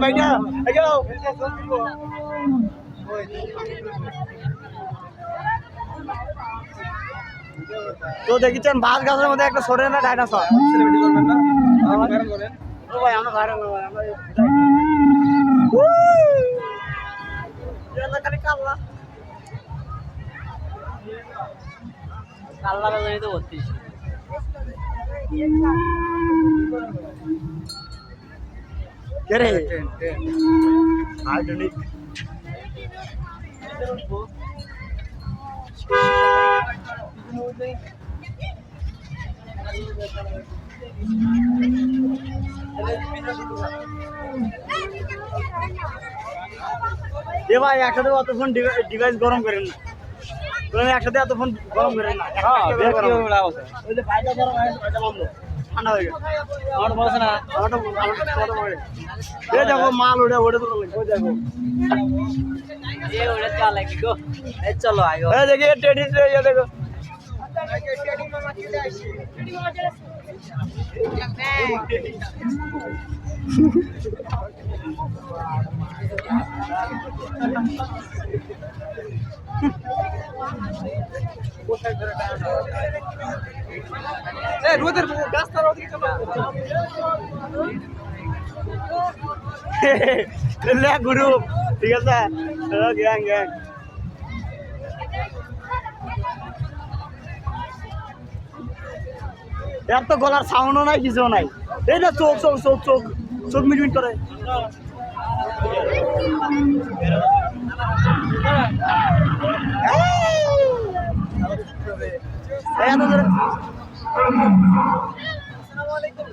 ভাইয়া তো দেখেছেন বাস গাছের মধ্যে একটা সরে না ডাইনোসর ভাই আমরা ভাইরাল খালি কাল্লা কাল্লা বাজারে তো ভর্তি কে রে হাইড্রোলিক এ ভাই একসাথে অতক্ষণ ডিভাইস গরম করেন না তুমি একসাথে এতক্ষণ গরম করেন না ঠান্ডা হয়ে গেছে আমার বলছে না আমার দেখো মাল ওটা ওটা তো দেখো চলো আয়ো দেখি টেডি দেখো রোদের গাছটা রোদিকে চলো গ্রুপ ঠিক আছে গ্যাং গ্যাং এর তো গলার সাউন্ডও নাই কিছু নাই এই না চোখ চোখ চোখ চোখ চোখ মিটমিট করে আসসালামু আলাইকুম